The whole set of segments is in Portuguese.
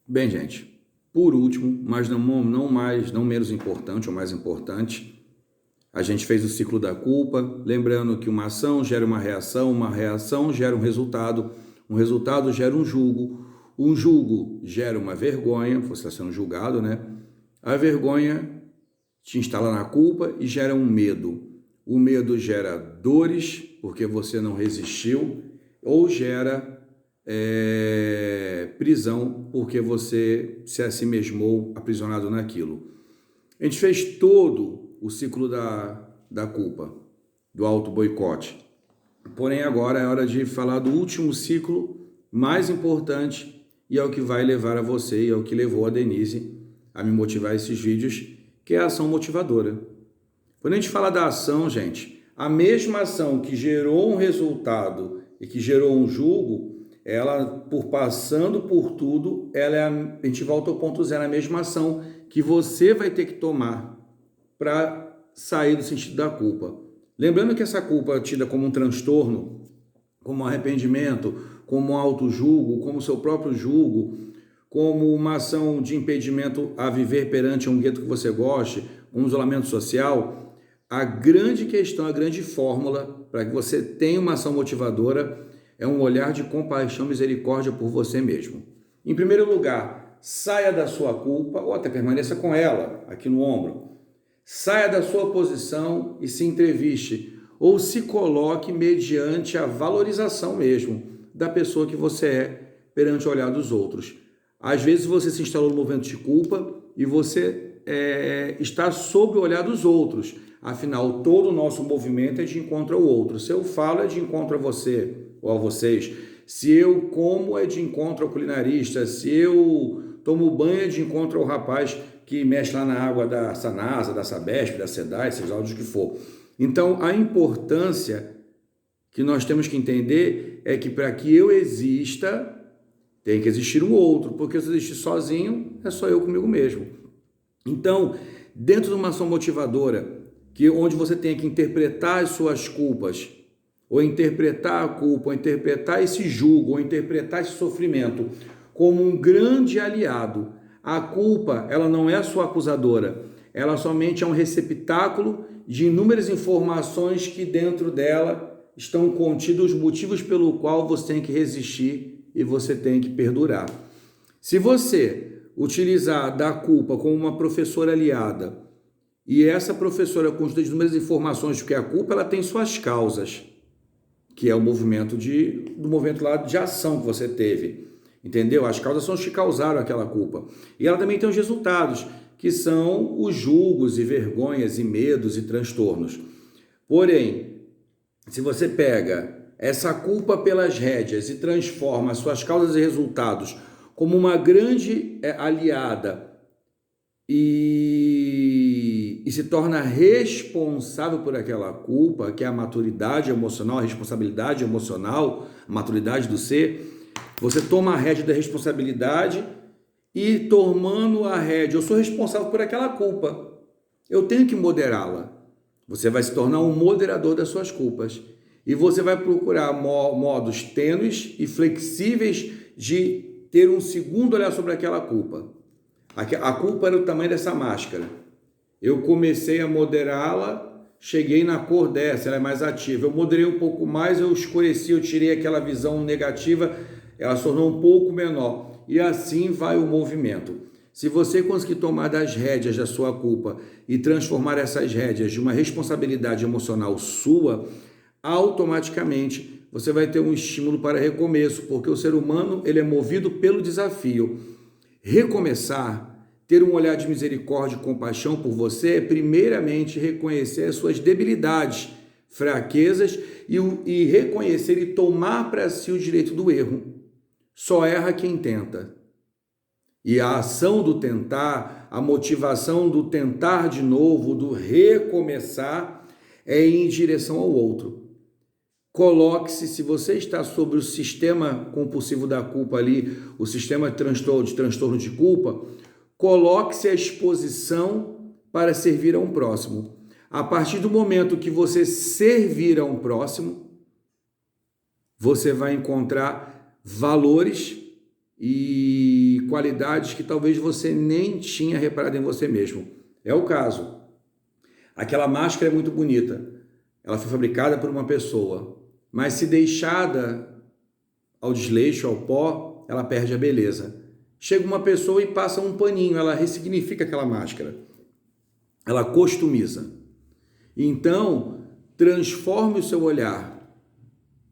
Bem, gente, por último, mas não menos importante, ou mais importante, a gente fez o ciclo da culpa, lembrando que uma ação gera uma reação gera um resultado gera um julgo gera uma vergonha, você está sendo julgado, né? A vergonha te instala na culpa e gera um medo. O medo gera dores, porque você não resistiu, ou gera prisão, porque você se assimesmou aprisionado naquilo. A gente fez todo o ciclo da culpa, do auto-boicote. Porém, agora é hora de falar do último ciclo, mais importante, e é o que vai levar a você, e é o que levou a Denise a me motivar esses vídeos, que é a ação motivadora. Quando a gente fala da ação, gente, a mesma ação que gerou um resultado e que gerou um julgo, ela, por passando por tudo, a gente volta ao ponto zero, a mesma ação que você vai ter que tomar para sair do sentido da culpa. Lembrando que essa culpa é tida como um transtorno, como um arrependimento, como um auto-julgo, como seu próprio julgo, como uma ação de impedimento a viver perante um gueto que você goste, um isolamento social. A grande questão, a grande fórmula para que você tenha uma ação motivadora é um olhar de compaixão e misericórdia por você mesmo. Em primeiro lugar, saia da sua culpa, ou até permaneça com ela, aqui no ombro. Saia da sua posição e se entreviste, ou se coloque mediante a valorização mesmo da pessoa que você é perante o olhar dos outros. Às vezes você se instalou no movimento de culpa e você está sob o olhar dos outros. Afinal, todo o nosso movimento é de encontro ao outro. Se eu falo, é de encontro a você ou a vocês. Se eu como, é de encontro ao culinarista. Se eu tomo banho, é de encontro ao rapaz que mexe lá na água da Sanasa, da Sabesp, da SEDAI, seja lá do que for. Então, a importância que nós temos que entender é que para que eu exista, tem que existir um outro, porque se eu existir sozinho, é só eu comigo mesmo. Então, dentro de uma ação motivadora, onde você tem que interpretar as suas culpas, ou interpretar a culpa, ou interpretar esse julgo, ou interpretar esse sofrimento como um grande aliado. A culpa, ela não é a sua acusadora, ela somente é um receptáculo de inúmeras informações que dentro dela estão contidos os motivos pelo qual você tem que resistir e você tem que perdurar. Se você utilizar da culpa como uma professora aliada, e essa professora consta de inúmeras informações, porque a culpa ela tem suas causas, que é o movimento do movimento lá de ação que você teve, entendeu? As causas são os que causaram aquela culpa. E ela também tem os resultados, que são os julgos e vergonhas e medos e transtornos. Porém, se você pega essa culpa pelas rédeas e transforma as suas causas e resultados como uma grande aliada e se torna responsável por aquela culpa, que é a maturidade emocional, a responsabilidade emocional, a maturidade do ser, você toma a rédea da responsabilidade e tomando a rédea, eu sou responsável por aquela culpa, eu tenho que moderá-la. Você vai se tornar um moderador das suas culpas e você vai procurar modos tênues e flexíveis de ter um segundo olhar sobre aquela culpa. A culpa era o tamanho dessa máscara. Eu comecei a moderá-la, cheguei na cor dessa, ela é mais ativa. Eu moderei um pouco mais, eu escureci, eu tirei aquela visão negativa, ela se tornou um pouco menor. E assim vai o movimento. Se você conseguir tomar das rédeas da sua culpa e transformar essas rédeas de uma responsabilidade emocional sua, automaticamente você vai ter um estímulo para recomeço, porque o ser humano ele é movido pelo desafio. Recomeçar, ter um olhar de misericórdia e compaixão por você é primeiramente reconhecer as suas debilidades, fraquezas e reconhecer e tomar para si o direito do erro. Só erra quem tenta. E a ação do tentar, a motivação do tentar de novo, do recomeçar, é ir em direção ao outro. Coloque-se, se você está sobre o sistema compulsivo da culpa ali, o sistema de transtorno de culpa, coloque-se à exposição para servir a um próximo. A partir do momento que você servir a um próximo, você vai encontrar valores e qualidades que talvez você nem tinha reparado em você mesmo. É o caso. Aquela máscara é muito bonita. Ela foi fabricada por uma pessoa, mas se deixada ao desleixo, ao pó, ela perde a beleza. Chega uma pessoa e passa um paninho, ela ressignifica aquela máscara. Ela customiza. Então, transforme o seu olhar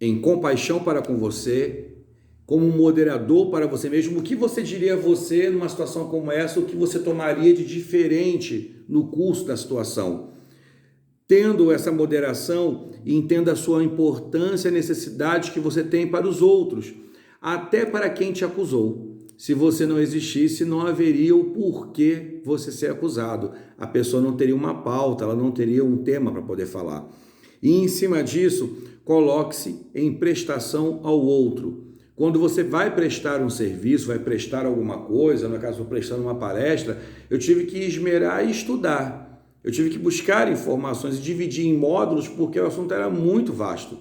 em compaixão para com você, como um moderador para você mesmo. O que você diria a você numa situação como essa? O que você tomaria de diferente no curso da situação? Tendo essa moderação, entenda a sua importância e necessidade que você tem para os outros, até para quem te acusou. Se você não existisse, não haveria o porquê você ser acusado. A pessoa não teria uma pauta, ela não teria um tema para poder falar. E em cima disso, coloque-se em prestação ao outro. Quando você vai prestar um serviço, vai prestar alguma coisa, no caso, estou prestando uma palestra, eu tive que esmerar e estudar. Eu tive que buscar informações e dividir em módulos porque o assunto era muito vasto.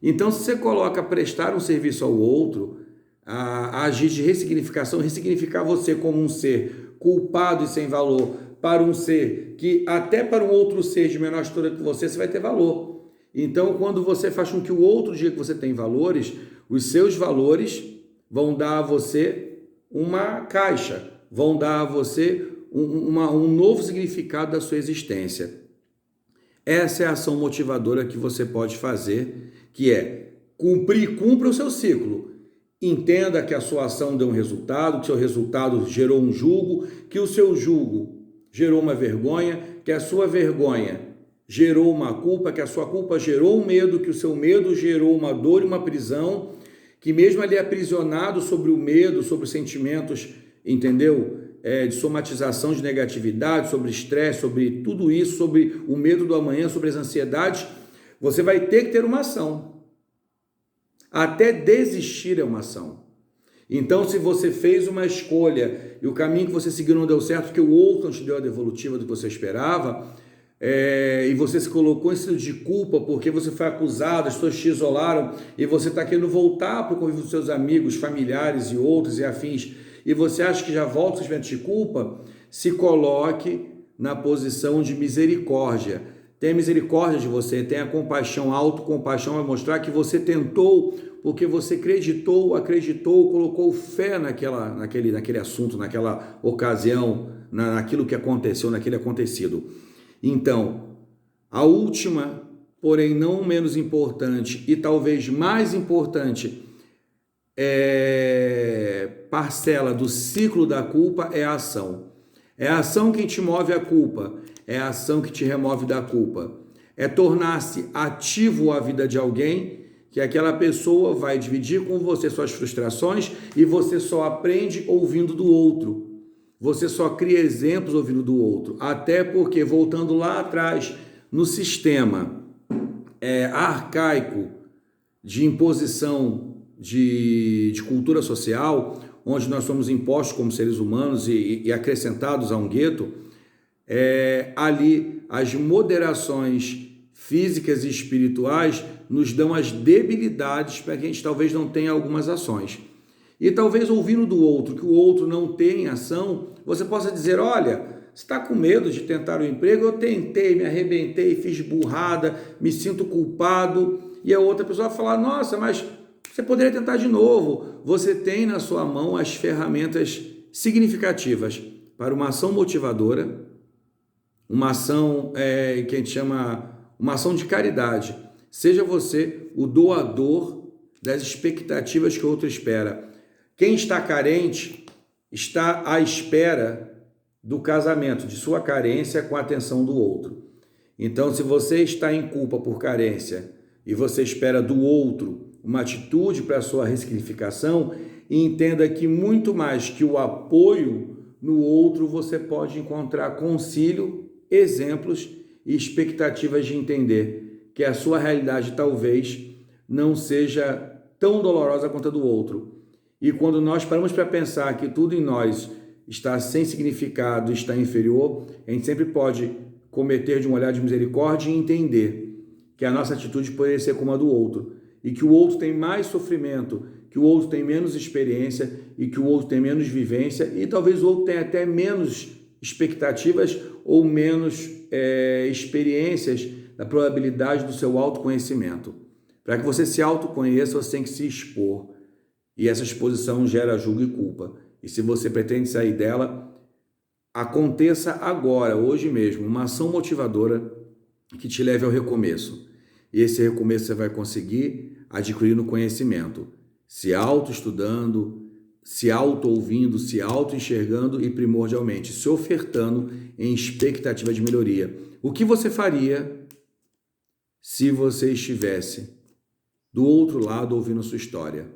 Então, se você coloca prestar um serviço ao outro, a agir de ressignificação, ressignificar você como um ser culpado e sem valor para um ser que até para um outro ser de menor estatura que você vai ter valor. Então, quando você faz com que o outro diga que você tem valores, os seus valores vão dar a você uma caixa, vão dar a você um novo significado da sua existência. Essa é a ação motivadora que você pode fazer, que é cumpra o seu ciclo. Entenda que a sua ação deu um resultado, que o seu resultado gerou um jugo, que o seu jugo gerou uma vergonha, que a sua vergonha gerou uma culpa, que a sua culpa gerou um medo, que o seu medo gerou uma dor e uma prisão, que mesmo ali aprisionado sobre o medo, sobre os sentimentos, entendeu? De somatização de negatividade, sobre estresse, sobre tudo isso, sobre o medo do amanhã, sobre as ansiedades, você vai ter que ter uma ação. Até desistir é uma ação. Então, se você fez uma escolha e o caminho que você seguiu não deu certo, porque o outro não te deu a devolutiva do que você esperava, e você se colocou em estado de culpa porque você foi acusado, as pessoas te isolaram e você está querendo voltar para o convívio dos seus amigos, familiares e outros e afins, e você acha que já volta o sentimento de culpa, se coloque na posição de misericórdia. Tenha misericórdia de você, tenha compaixão, autocompaixão, vai mostrar que você tentou, porque você acreditou, colocou fé naquele assunto, naquela ocasião, naquilo que aconteceu, naquele acontecido. Então, a última, porém não menos importante e talvez mais importante, parcela do ciclo da culpa é a ação. É a ação que te move a culpa, é a ação que te remove da culpa. É tornar-se ativo à vida de alguém, que aquela pessoa vai dividir com você suas frustrações e você só aprende ouvindo do outro. Você só cria exemplos ouvindo do outro. Até porque, voltando lá atrás, no sistema arcaico de imposição de cultura social, onde nós somos impostos como seres humanos e acrescentados a um gueto, ali as moderações físicas e espirituais nos dão as debilidades para que a gente talvez não tenha algumas ações. E talvez ouvindo do outro, que o outro não tem ação, você possa dizer, olha, você está com medo de tentar o emprego? Eu tentei, me arrebentei, fiz burrada, me sinto culpado. E a outra pessoa vai falar, nossa, mas você poderia tentar de novo. Você tem na sua mão as ferramentas significativas para uma ação motivadora, uma ação que a gente chama uma ação de caridade. Seja você o doador das expectativas que o outro espera. Quem está carente está à espera do casamento, de sua carência com a atenção do outro. Então, se você está em culpa por carência e você espera do outro uma atitude para a sua ressignificação, entenda que muito mais que o apoio no outro, você pode encontrar concílio, exemplos e expectativas de entender que a sua realidade talvez não seja tão dolorosa quanto a do outro. E quando nós paramos para pensar que tudo em nós está sem significado, está inferior, a gente sempre pode cometer de um olhar de misericórdia e entender que a nossa atitude poderia ser como a do outro, e que o outro tem mais sofrimento que o outro tem menos experiência e que o outro tem menos vivência e talvez o outro tenha até menos expectativas ou menos experiências da probabilidade do seu autoconhecimento. Para que você se autoconheça, você tem que se expor. E essa exposição gera julgo e culpa. E se você pretende sair dela, aconteça agora, hoje mesmo, uma ação motivadora que te leve ao recomeço. E esse recomeço você vai conseguir adquirindo conhecimento, se auto-estudando, se auto-ouvindo, se auto-enxergando e, primordialmente, se ofertando em expectativa de melhoria. O que você faria se você estivesse do outro lado ouvindo sua história?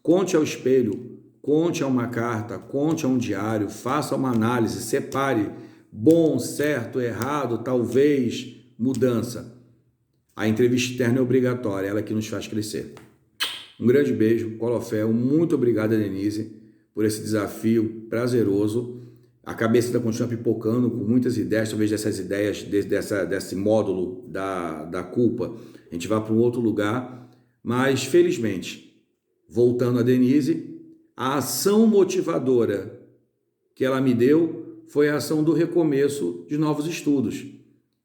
Conte ao espelho, conte a uma carta, conte a um diário, faça uma análise, separe bom, certo, errado, talvez, mudança. A entrevista externa é obrigatória, ela que nos faz crescer. Um grande beijo, Colofel, muito obrigado, Denise, por esse desafio prazeroso. A cabeça ainda continua pipocando com muitas ideias, talvez dessas ideias, desse módulo da culpa, a gente vai para um outro lugar, mas felizmente, voltando a Denise, a ação motivadora que ela me deu foi a ação do recomeço de novos estudos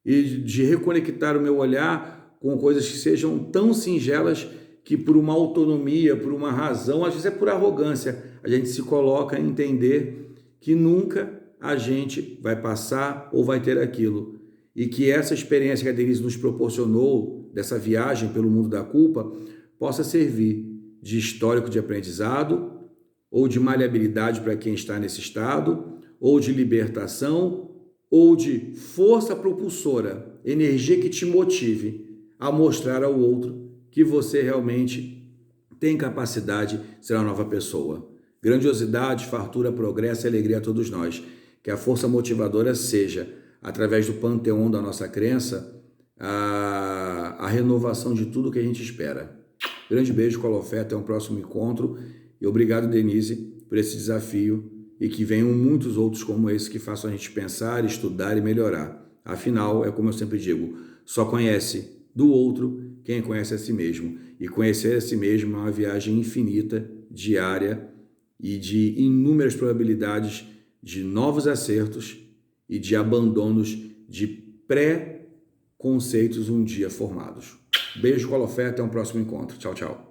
e de reconectar o meu olhar com coisas que sejam tão singelas que por uma autonomia, por uma razão, às vezes é por arrogância, a gente se coloca a entender que nunca a gente vai passar ou vai ter aquilo. E que essa experiência que a Denise nos proporcionou, dessa viagem pelo mundo da culpa, possa servir de histórico de aprendizado, ou de maleabilidade para quem está nesse estado, ou de libertação, ou de força propulsora, energia que te motive a mostrar ao outro que você realmente tem capacidade de ser uma nova pessoa. Grandiosidade, fartura, progresso e alegria a todos nós. Que a força motivadora seja, através do panteão da nossa crença, a renovação de tudo que a gente espera. Grande beijo, Colofé, até um próximo encontro. E obrigado, Denise, por esse desafio e que venham muitos outros como esse que façam a gente pensar, estudar e melhorar. Afinal, é como eu sempre digo, só conhece do outro quem conhece a si mesmo. E conhecer a si mesmo é uma viagem infinita, diária e de inúmeras probabilidades de novos acertos e de abandonos de pré-conceitos um dia formados. Beijo, Colofé, até um próximo encontro. Tchau, tchau.